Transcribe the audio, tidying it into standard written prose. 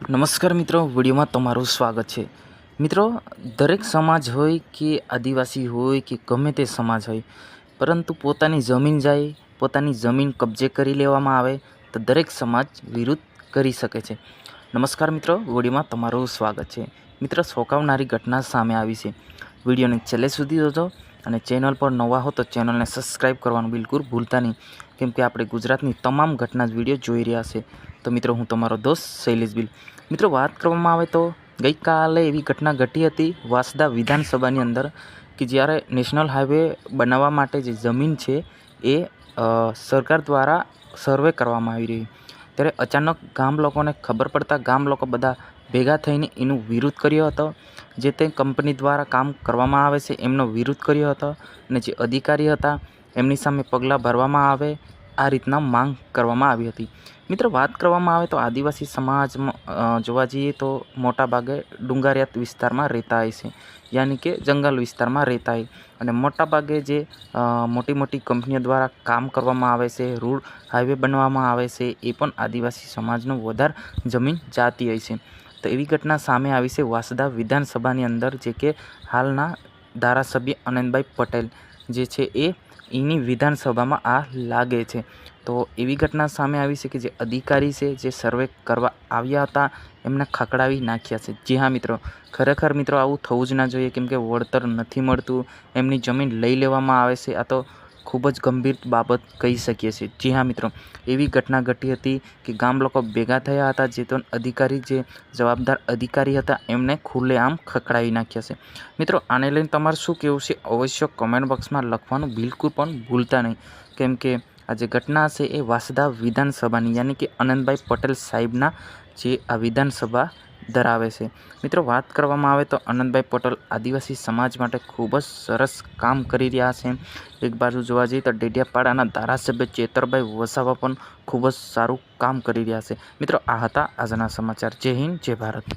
નમસ્કાર મિત્રો, વિડીયોમાં તમારું સ્વાગત છે। મિત્રો, દરેક સમાજ હોય કે આદિવાસી હોય કે ગમે તે સમાજ હોય, પરંતુ પોતાની જમીન જાય, પોતાની જમીન કબજે કરી લેવામાં આવે તો દરેક સમાજ વિરોધ કરી શકે છે। નમસ્કાર મિત્રો, વિડીયોમાં તમારું સ્વાગત છે। મિત્રો, ચોંકાવનારી ઘટના સામે આવી છે। વિડીયોને છેલ્લે સુધી જોજો અને ચેનલ પર નવા હો તો ચેનલને સબસ્ક્રાઈબ કરવાનું બિલકુલ ભૂલતા નહીં, કેમ કે આપણે ગુજરાતની તમામ ઘટના વિડીયો જોઈ રહ્યા છે। તો મિત્રો, હું તમારો દોસ્ત શૈલેષ બિલ। મિત્રો, વાત કરવામાં આવે તો ગઈકાલે એવી ઘટના ઘટી હતી વાંસદા વિધાનસભાની અંદર કે જ્યારે નેશનલ હાઈવે બનાવવા માટે જે જમીન છે એ સરકાર દ્વારા સર્વે કરવામાં આવી રહી, ત્યારે અચાનક ગામ લોકોને ખબર પડતા ગામ લોકો બધા ભેગા થઈને એનો વિરોધ કર્યો હતો। જે તે કંપની દ્વારા કામ કરવામાં આવે છે એમનો વિરોધ કર્યો હતો અને જે અધિકારી હતા એમની સામે પગલાં ભરવામાં આવે આ રીતના માંગ કરવામાં આવી હતી। મિત્રો, વાત કરવામાં આવે તો આદિવાસી સમાજમાં જોવા જઈએ તો મોટાભાગે ડુંગરાળ વિસ્તારમાં રહેતા હોય છે, યાની કે જંગલ વિસ્તારમાં રહેતા હોય, અને મોટાભાગે જે મોટી મોટી કંપનીઓ દ્વારા કામ કરવામાં આવે છે, રોડ હાઈવે બનાવવામાં આવે છે, એ પણ આદિવાસી સમાજનું વધારે જમીન જાતી હોય છે। તો એવી ઘટના સામે આવી છે વાંસદા વિધાનસભાની અંદર, જે કે હાલના ધારાસભ્ય આનંદભાઈ પટેલ જે છે એની વિધાનસભામાં આ લાગે છે। તો એવી ઘટના સામે આવી છે કે જે અધિકારી છે જે સર્વે કરવા આવ્યા હતા એમને ખકડાવી નાખ્યા છે। જી હા મિત્રો, ખરેખર મિત્રો આવું થવું જ ના જોઈએ, કેમ કે વળતર નથી મળતું, એમની જમીન લઈ લેવામાં આવે છે। આ તો ખૂબ જ ગંભીર બાબત કહી શકીએ છીએ। જી હા મિત્રો, એવી ઘટના ઘટી હતી કે ગામ લોકો ભેગા થયા હતા, જે તો અધિકારી જે જવાબદાર અધિકારી હતા એમને ખુલ્લેઆમ ખકડાવી નાખ્યા છે। મિત્રો, આને લઈને તમારે શું કહેવું છે અવશ્ય કમેન્ટ બોક્સમાં લખવાનું બિલકુલ પણ ભૂલતા નહીં, કેમ કે આ જે ઘટના છે એ વાંસદા વિધાનસભાની યાની કે આનંદભાઈ પટેલ સાહેબના જે આ વિધાનસભા ધરાવે છે। મિત્રો, વાત કરવામાં આવે તો આનંદભાઈ પટેલ આદિવાસી સમાજ માટે ખૂબ જ સરસ કામ કરી રહ્યા છે। એક બાજુ જોવા જઈએ તો ડેડિયાપાડાના ધારાસભ્ય ચેતરભાઈ વસાવા પણ ખૂબ જ સારું કામ કરી રહ્યા છે। મિત્રો, આ હતા આજના સમાચાર। જય હિન્દ, જય ભારત।